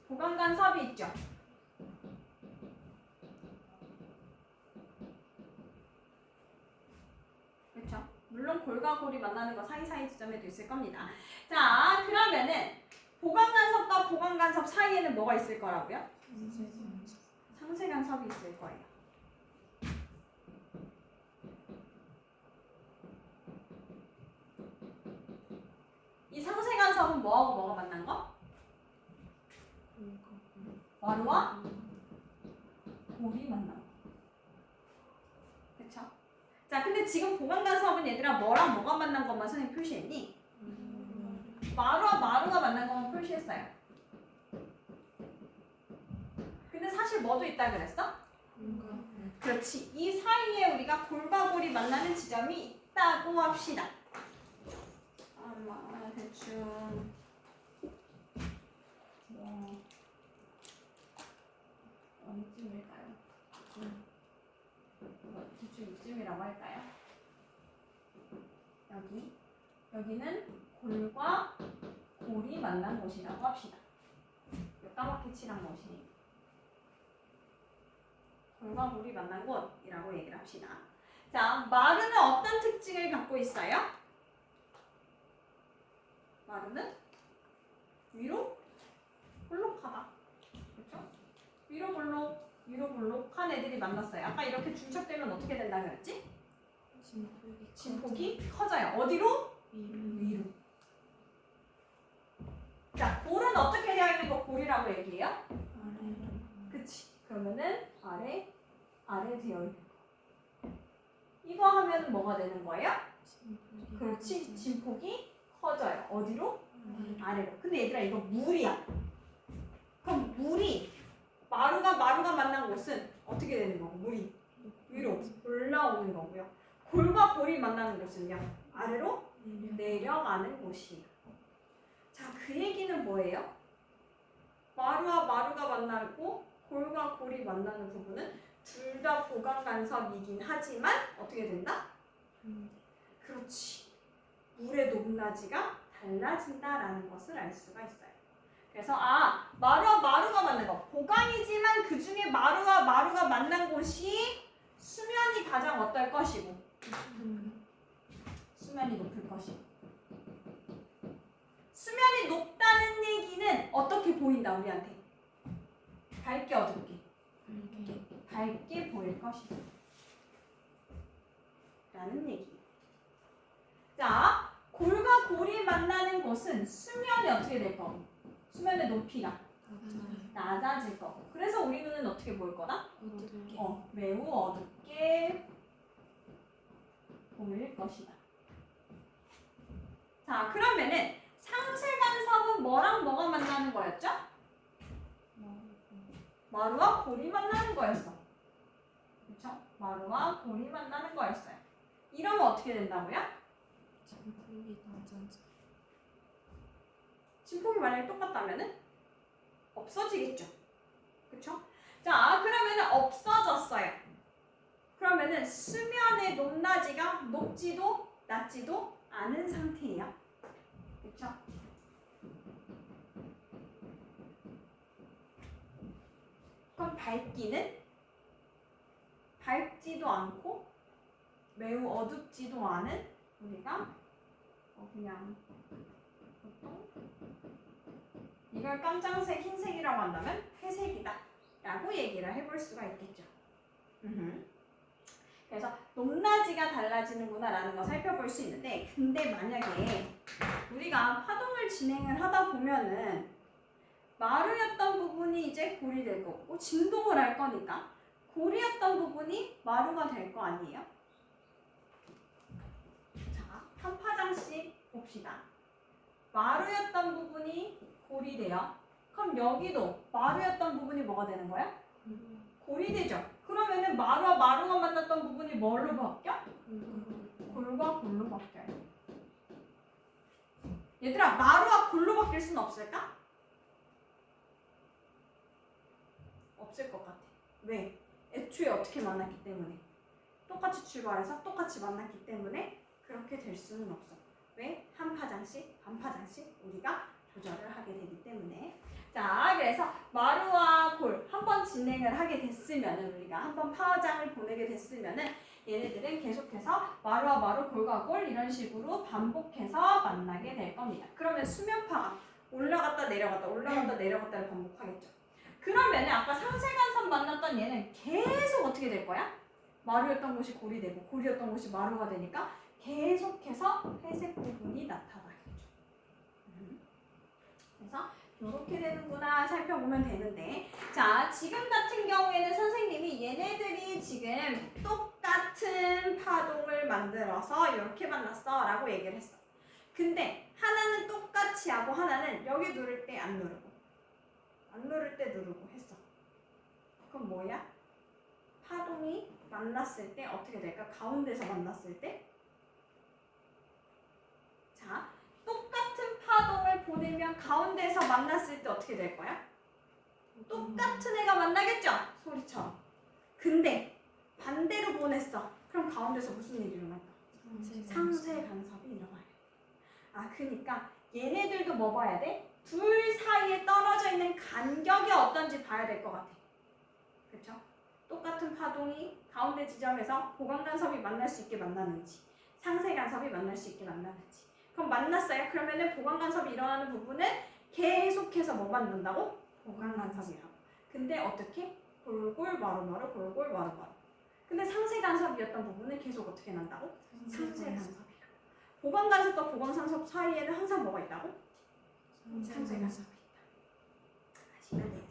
보강 간섭이 있죠? 물론 골과 골이 만나는 거 사이사이 지점에도 있을 겁니다. 자, 그러면은 보강간섭과 보강간섭 사이에는 뭐가 있을 거라고요? 상쇄간섭이 있을 거예요. 이 상쇄간섭은 뭐하고 뭐가 만난 거? 마루와 골이 만난 거. 그쵸? 자, 근데 지금 보강간섭은 얘들아 뭐랑 뭐가 만난 것만 선생님 표시했니? 마루와 마루가 만난 것만 표시했어요. 근데 사실 뭐도 있다 그랬어? 그렇지. 이 사이에 우리가 골과 골이 만나는 지점이 있다고 합시다. 아마 대충 뭐 어디쯤일까요? 대충 이쯤이라고 할까요? 여기는 골과 골이 만난 곳이라고 합시다. 까맣게 칠한 곳이 골과 골이 만난 곳이라고 얘기를 합시다. 자, 마루는 어떤 특징을 갖고 있어요? 마루는 위로 볼록하다. 그렇죠? 위로 볼록한 애들이 만났어요. 아까 이렇게 중첩되면 어떻게 된다 그랬지? 진폭이 커져요. 어디로? 위로. 자, 골은 어떻게 되어 있는 거 골이라고 얘기해요? 그치. 그러면은 아래 되어 있는 거. 이거 하면 뭐가 되는 거예요? 그렇지. 진폭이 커져요. 어디로? 아래로. 근데 얘들아 이거 물이야. 그럼 물이 마루가 만난 곳은 어떻게 되는 거고? 물이 위로 올라오는 거고요. 골과 골이 만나는 곳은요? 아래로 내려가는 곳이에요. 자, 그 얘기는 뭐예요? 마루와 마루가 만나고 골과 골이 만나는 부분은 둘 다 보강간섭이긴 하지만 어떻게 된다? 그렇지. 물의 높낮이가 달라진다라는 것을 알 수가 있어요. 그래서 마루와 마루가 만난 거 보강이지만 그 중에 마루와 마루가 만난 곳이 수면이 가장 어떨 것이고 수면이 높을 것이고 수면이 높다는 얘기는 어떻게 보인다 우리한테? 밝게 어둡게? 밝게 보일 것이다 라는 얘기. 자, 골과 골이 만나는 곳은 수면이 어떻게 될 거고? 수면의 높이가 낮아질 거고. 그래서 우리 눈은 어떻게 보일 거다? 매우 어둡게 보일 것이다. 자, 그러면은 상쇄간섭은 뭐랑 뭐가 만나는 거였죠? 마루와 골이 만나는 거였어. 그렇죠? 마루와 골이 만나는 거였어요. 이러면 어떻게 된다고요? 진폭이 만약에 똑같다면은 없어지겠죠. 그렇죠? 자, 그러면은 없어졌어요. 그러면은 수면의 높낮이가 높지도 낮지도 않은 상태예요. 그렇죠? 그럼 밝지도 않고 매우 어둡지도 않은 우리가 그냥 보통 이걸 깜장색, 흰색이라고 한다면 회색이다 라고 얘기를 해볼 수가 있겠죠. 그래서 높낮이가 달라지는구나 라는 거 살펴볼 수 있는데, 근데 만약에 우리가 파동을 진행을 하다 보면은 마루였던 부분이 이제 골이 될 거고 진동을 할 거니까 골이었던 부분이 마루가 될 거 아니에요? 자, 한 파장씩 봅시다. 마루였던 부분이 골이 돼요. 그럼 여기도 마루였던 부분이 뭐가 되는 거야? 골이 되죠. 그러면은 마루와 마루가 만났던 부분이 뭘로 바뀌어? 골과 골로 바뀌어요. 얘들아, 마루와 골로 바뀔 수는 없을까? 없을 것 같아. 왜? 애초에 어떻게 만났기 때문에. 똑같이 출발해서 똑같이 만났기 때문에 그렇게 될 수는 없어. 왜? 한 파장씩, 반 파장씩 우리가 조절을 하게 되기 때문에. 자, 그래서 마루와 골 한번 진행을 하게 됐으면은 우리가 한번 파장을 보내게 됐으면은 얘네들은 계속해서 마루와 마루, 골과 골 이런 식으로 반복해서 만나게 될 겁니다. 그러면 수면파가 올라갔다 내려갔다 올라갔다 내려갔다를 반복하겠죠. 그러면은 아까 상세간섭 만났던 얘는 계속 어떻게 될 거야? 마루였던 곳이 골이 되고 골이었던 곳이 마루가 되니까 계속해서 회색 부분이 나타나겠죠. 그래서 이렇게 되는구나 살펴보면 되는데, 자 지금 같은 경우에는 선생님이 얘네들이 지금 똑같은 파동을 만들어서 이렇게 만났어 라고 얘기를 했어. 근데 하나는 똑같이 하고 하나는 여기 누를 때 안 누르고 안 누를 때 누르고 했어. 그럼 뭐야? 파동이 만났을 때 어떻게 될까? 가운데서 만났을 때, 자 똑같은 파동을 보내면 가운데서 만났을 때 어떻게 될 거야? 똑같은 애가 만나겠죠? 소리처럼. 근데 반대로 보냈어. 그럼 가운데서 무슨 일이 일어날까? 상쇄 간섭이 일어나요. 아 그러니까 얘네들도 뭐 봐야 돼? 둘 사이에 떨어져 있는 간격이 어떤지 봐야 될 것 같아. 그렇죠? 똑같은 파동이 가운데 지점에서 보강 간섭이 만날 수 있게 만나는지 상쇄 간섭이 만날 수 있게 만나는지. 그럼 만났어요. 그러면은 보강 간섭이 일어나는 부분은 계속해서 뭐 만든다고? 보강 간섭이라고. 근데 어떻게? 골골 마루마루 골골 마루마루. 근데 상쇄 간섭이었던 부분은 계속 어떻게 난다고? 상쇄 간섭이라고. 보강 간섭과 보강 간섭 사이에는 항상 뭐가 있다고? 상쇄 간섭이 있다. 아시면 되겠어요.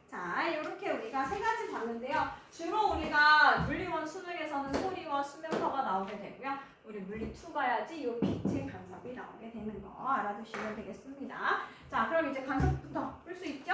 자, 이렇게 우리가 세 가지 봤는데요. 주로 우리가 물리원 수능에서는 소리와 수면파가 나오게 되고요. 우리 물리 2 가야지 이 빛의 간섭이 나오게 되는 거 알아두시면 되겠습니다. 자, 그럼 이제 간섭부터 풀 수 있죠?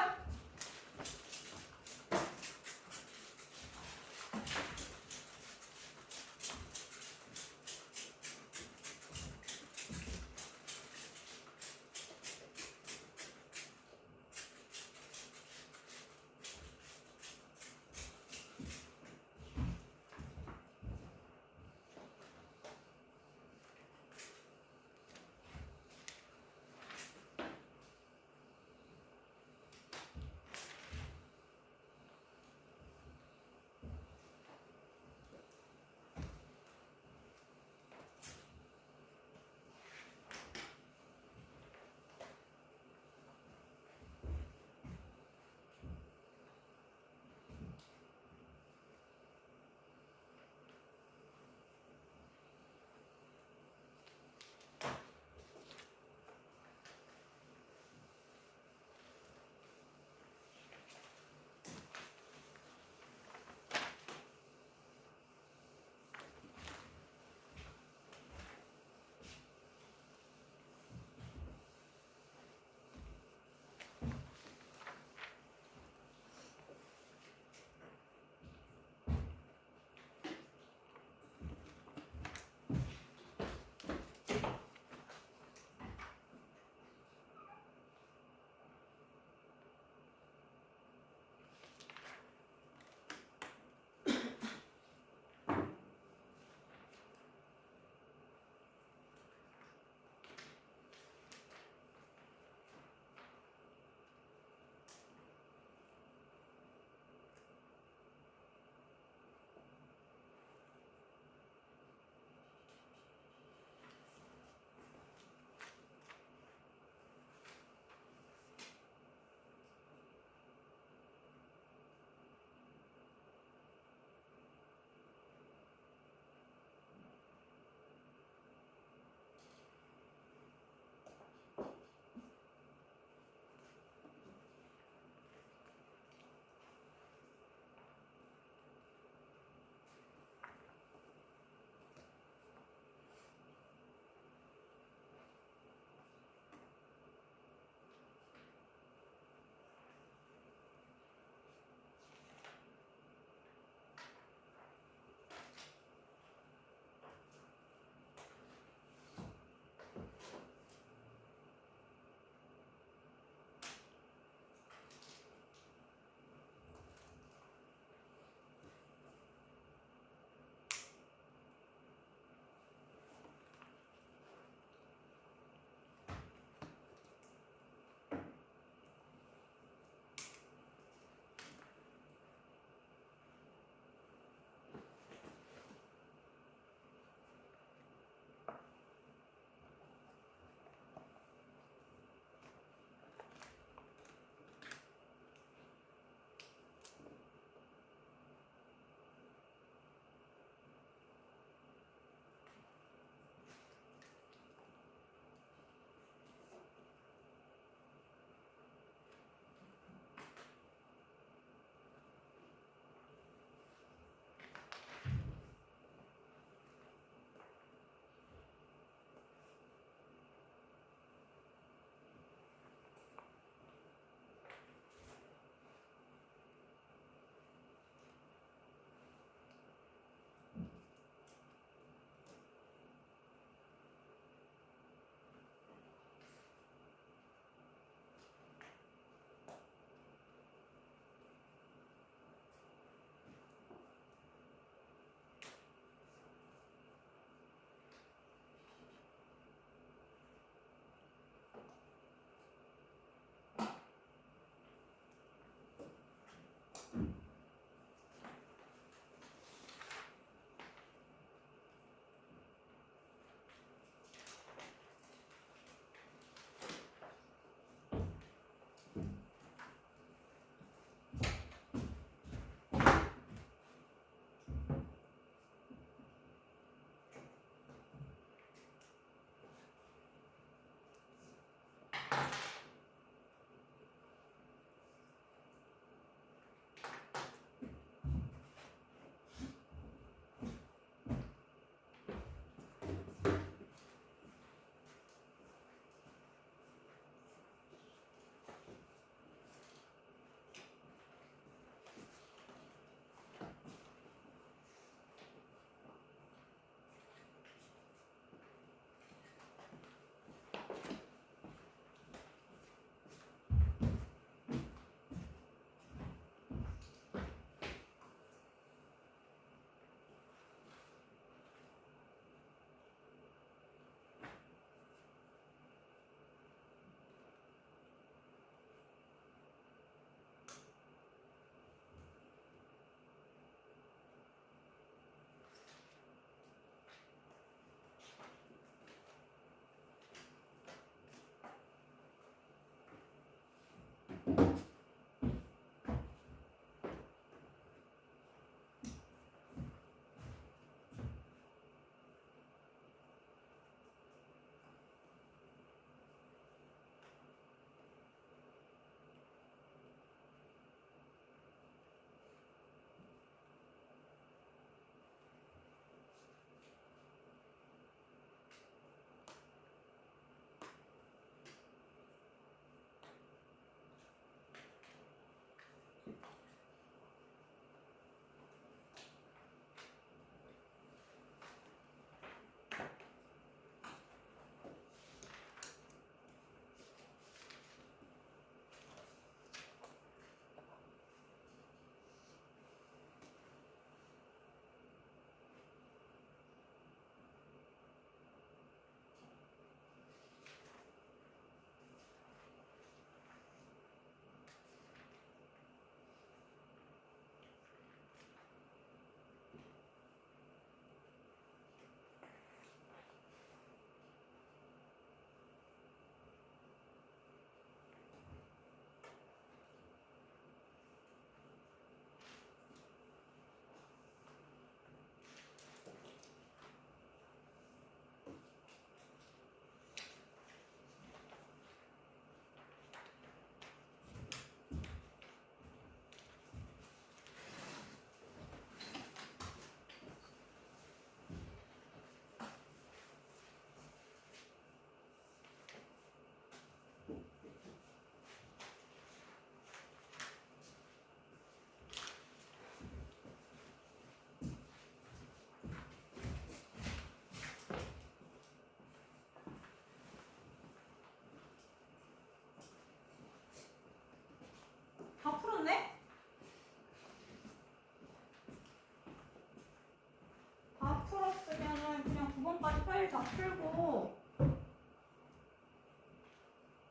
다 풀고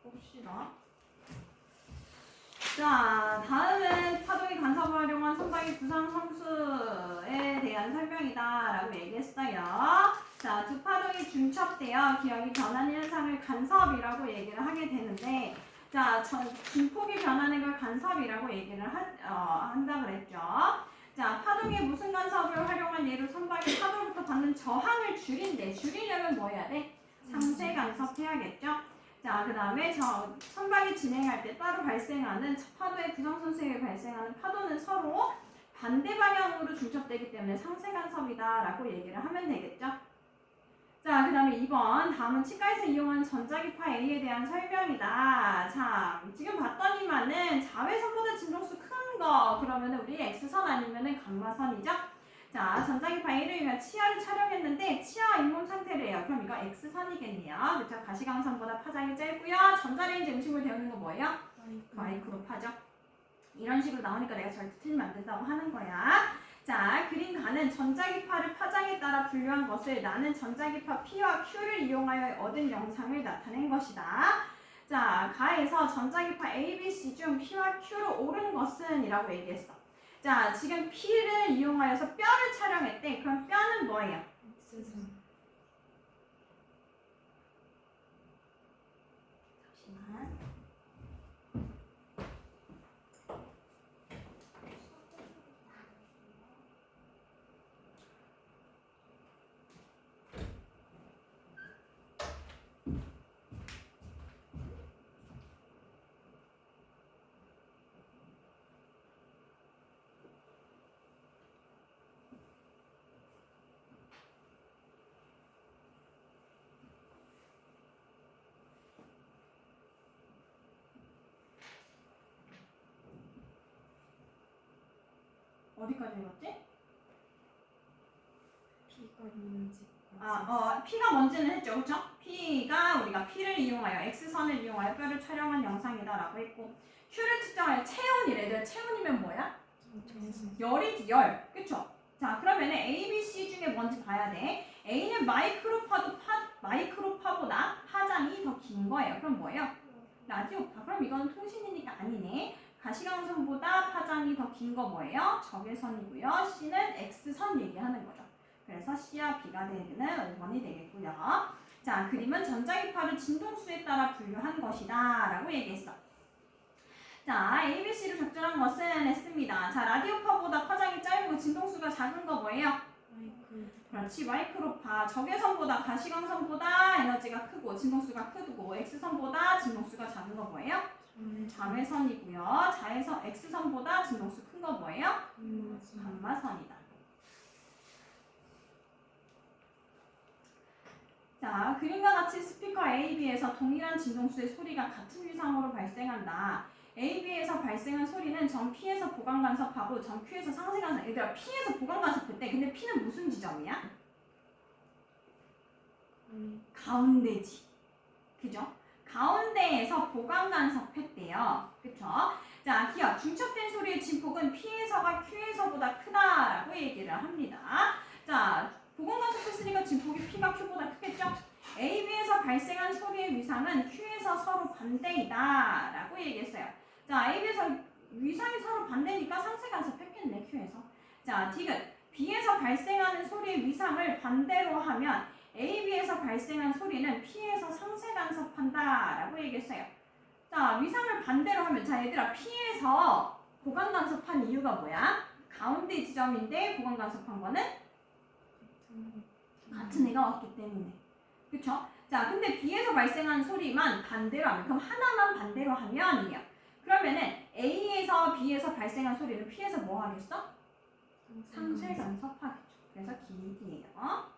봅시다. 자, 다음은 파동의 간섭을 활용한 선박의 부상 함수에 대한 설명이다 라고 얘기했어요. 자, 두 파동이 중첩되어 기억이 변하는 현상을 간섭이라고 얘기를 하게 되는데, 자, 진폭이 변하는 걸 간섭이라고 얘기를 한다 그랬죠. 자, 파동의 무슨 간섭을 활용한 예로 선박이 파도로부터 받는 저항을 줄이려면 뭐 해야 돼? 상세 간섭해야겠죠. 자, 그 다음에 선박이 진행할 때 따로 발생하는 파도의 부상선수에 발생하는 파도는 서로 반대 방향으로 중첩되기 때문에 상세 간섭이다 라고 얘기를 하면 되겠죠. 자, 그 다음에 2번 다음은 치과에서 이용하는 전자기파 A에 대한 설명이다. 자, 지금 봤더니만은 자외선보다 진동수 큰 거 그러면 우리 X선 아니면은 감마선이죠. 자, 전자기파 A를 위한 치아를 촬영했는데 치아 잇몸 상태래요. 그럼 이거 X선이겠네요. 그렇죠? 가시광선보다 파장이 짧고요. 전자레인지 음식물 데우는 거 뭐예요? 마이크로파죠. 이런 식으로 나오니까 내가 절대 틀리면 안 된다고 하는 거야. 자, 그림 가는 전자기파를 파장에 따라 분류한 것을 나는 전자기파 P와 Q를 이용하여 얻은 영상을 나타낸 것이다. 자, 가에서 전자기파 A, B, C 중 P와 Q로 옳은 것은 이라고 얘기했어. 자, 지금 P를 이용하여서 뼈를 촬영했대. 그럼 뼈는 뭐예요? 잠시만. 어디까지 읽었지? P가 뭔지. P가 뭔지는 했죠, 그렇죠? P가 우리가 P를 이용하여 X선을 이용하여 뼈를 촬영한 영상이다라고 했고, Q를 측정하여 체온이래. 체온이면 뭐야? 열이지, 열, 그렇죠? 자, 그러면 A, B, C 중에 뭔지 봐야 돼. A는 마이크로파보다 파장이 더 긴 거예요. 그럼 뭐예요? 라디오파. 그럼 이건 통신이니까 아니네. 가시광선보다 파장이 더 긴 거 뭐예요? 적외선이고요. C는 X선 얘기하는 거죠. 그래서 C와 B가 되는 5번이 되겠고요. 자, 그림은 전자기파를 진동수에 따라 분류한 것이다 라고 얘기했어. 자, A, B, C로 적절한 것은 했습니다. 자, 라디오파보다 파장이 짧고 진동수가 작은 거 뭐예요? 그렇지, 마이크로파. 적외선보다 가시광선보다 에너지가 크고 진동수가 크고 X선보다 진동수가 작은 거 뭐예요? 자외선이고요. X선보다 진동수 큰 거 뭐예요? 감마선이다. 자, 그림과 같이 스피커 A, B에서 동일한 진동수의 소리가 같은 위상으로 발생한다. A, B에서 발생한 소리는 점 P에서 보강 간섭하고 점 Q에서 상세 간섭. 얘들아, P에서 보강 간섭했대. 근데 P는 무슨 지점이야? 가운데지. 그죠? 가운데에서 보강 간섭했대요. 그쵸? 자, 기억. 중첩된 소리의 진폭은 P에서가 Q에서보다 크다라고 얘기를 합니다. 자, 보강 간섭했으니까 진폭이 P가 Q보다 크겠죠? A, B에서 발생한 소리의 위상은 Q에서 서로 반대이다 라고 얘기했어요. 자, A, B에서 위상이 서로 반대니까 상세 간섭했겠네, Q에서. 자, 디귿. B에서 발생하는 소리의 위상을 반대로 하면 A, B에서 발생한 소리는 P에서 상세 간섭한다 라고 얘기했어요. 자, 위상을 반대로 하면, 자, 얘들아, P에서 보강 간섭한 이유가 뭐야? 가운데 지점인데 보강 간섭한 거는 같은 애가 왔기 때문에. 그쵸? 자, 근데 B에서 발생한 소리만 반대로 하면, 그럼 하나만 반대로 하면이에요. 그러면은 A에서 B에서 발생한 소리는 P에서 뭐 하겠어? 상쇄 간섭하겠죠. 그래서 기입이에요.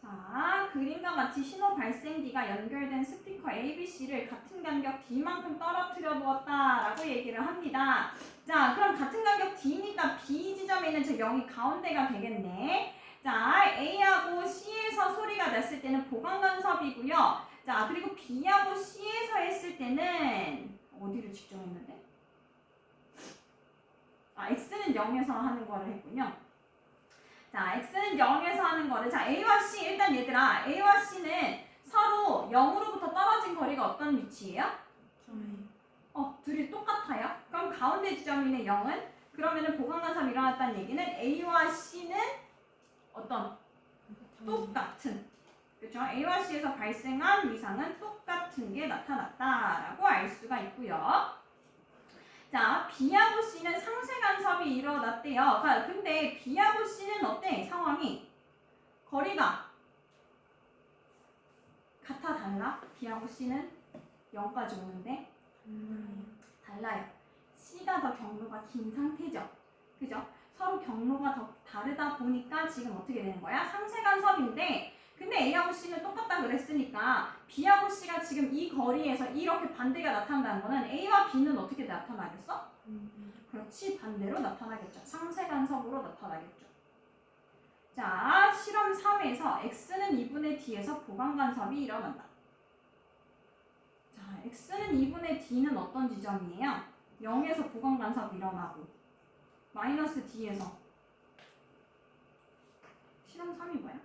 자, 그림과 같이 신호 발생기가 연결된 스피커 A,B,C를 같은 간격 D만큼 떨어뜨려 두었다라고 얘기를 합니다. 자, 그럼 같은 간격 D니까 B 지점에 있는 저 0이 가운데가 되겠네. 자, A하고 C에서 소리가 났을 때는 보강 간섭이고요. 자, 그리고 B하고 C에서 했을 때는 어디를 측정했는데? x는 0에서 하는 거를 했군요. 자, x는 0에서 하는 거를. 자, a와 c 일단 얘들아, a와 c는 서로 0으로부터 떨어진 거리가 어떤 위치예요? 둘이 똑같아요. 그럼 가운데 지점인의 0은 그러면은 보강간섭이 일어났다는 얘기는 a와 c는 어떤 똑같은, 그렇죠? a와 c에서 발생한 위상은 똑같은 게 나타났다라고 알 수가 있고요. 자, B하고 C는 상쇄 간섭이 일어났대요. 근데 B하고 C는 어때? 상황이 거리가 같아 달라? B하고 C는 0까지 오는데 달라요. C가 더 경로가 긴 상태죠. 그죠? 서로 경로가 더 다르다 보니까 지금 어떻게 되는 거야? 상쇄 간섭인데 근데 A하고 C는 똑같다 그랬으니까 B하고 C가 지금 이 거리에서 이렇게 반대가 나타난다는 거는 A와 B는 어떻게 나타나겠어? 그렇지, 반대로 나타나겠죠. 상쇄 간섭으로 나타나겠죠. 자, 실험 3에서 X는 2분의 D에서 보강 간섭이 일어난다. 자, X는 2분의 D는 어떤 지점이에요? 0에서 보강 간섭이 일어나고 마이너스 D에서 실험 3이 뭐야?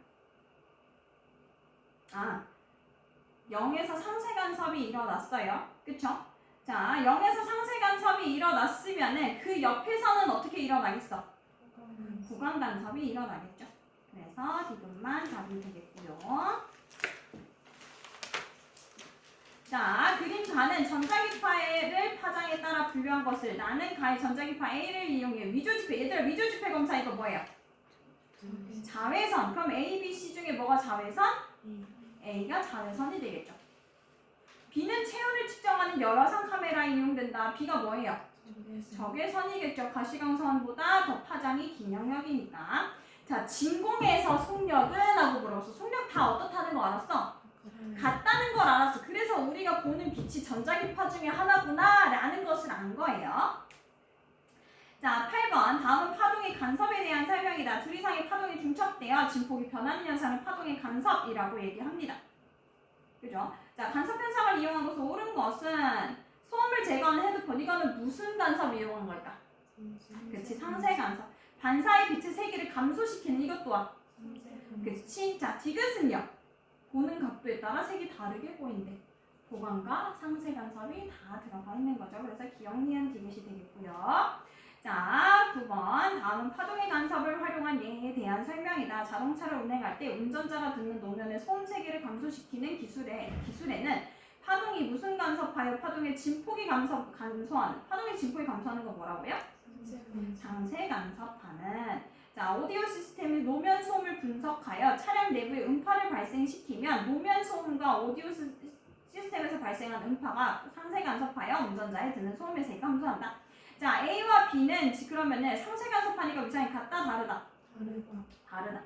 0에서 상쇄 간섭이 일어났어요. 그쵸? 자, 0에서 상쇄 간섭이 일어났으면은 그 옆에서는 어떻게 일어나겠어? 보강 간섭이 일어나겠죠. 그래서 D분만 답이 되겠고요. 자, 그림 4는 전자기파를 파장에 따라 분류한 것을 나는 가의 전자기파 A를 이용해 위조지폐. 얘들아, 위조지폐 검사 이거 뭐예요? 자외선. 그럼 A, B, C 중에 뭐가 자외선? A가 자외선이 되겠죠. B는 체온을 측정하는 열화상 카메라에 이용된다. B가 뭐예요? 적외선이겠죠. 가시광선보다 더 파장이 긴 영역이니까. 자, 진공에서 속력은 하고 물어봤어. 속력 다 어떻다는 거 알았어? 같다는 걸 알았어. 그래서 우리가 보는 빛이 전자기파 중에 하나구나 라는 것을 안 거예요. 자, 8번. 다음은 파동의 간섭에 대한 설명이다. 둘 이상의 파동이 중첩되어 진폭이 변하는 현상을 파동의 간섭이라고 얘기합니다. 그죠? 자, 간섭 현상을 이용하고서 옳은 것은 소음을 제거하는 헤드폰. 이거는 무슨 간섭을 이용한 걸까? 그치, 상쇄 간섭. 반사의 빛의 세기를 감소시키는 이것 또한. 그치? 자, 디귿은요. 보는 각도에 따라 색이 다르게 보인대. 보강과 상쇄 간섭이 다 들어가 있는 거죠. 그래서 기억, 니은, 디귿이 되겠고요. 자, 9번. 다음은 파동의 간섭을 활용한 예에 대한 설명이다. 자동차를 운행할 때 운전자가 듣는 노면의 소음 세기를 감소시키는 기술에는 파동이 무슨 간섭하여 파동의 진폭이 감소하는, 파동의 진폭이 감소하는 거 뭐라고요? 상쇄 간섭하는. 자, 오디오 시스템이 노면 소음을 분석하여 차량 내부의 음파를 발생시키면 노면 소음과 오디오 시스템에서 발생한 음파가 상쇄 간섭하여 운전자에 드는 소음의 세기가 감소한다. 자, A와 B는 그러면은 상쇄 간섭하니까 위상이 같다, 다르다? 다르다.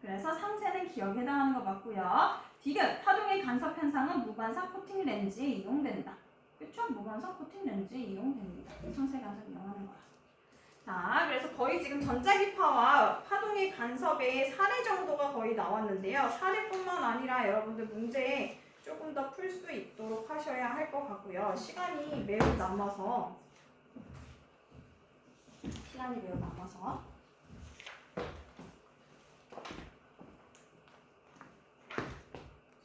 그래서 상쇄는 기억에 해당하는 거 맞고요. 디귿, 파동의 간섭 현상은 무관사 코팅 렌즈에 이용된다. 그쵸? 무관사 코팅 렌즈에 이용됩니다. 상쇄 간섭 이용하는 거야. 자, 그래서 거의 지금 전자기파와 파동의 간섭의 사례 정도가 거의 나왔는데요. 사례뿐만 아니라 여러분들 문제에 조금 더 풀 수 있도록 하셔야 할 것 같고요. 시간이 매우 남아서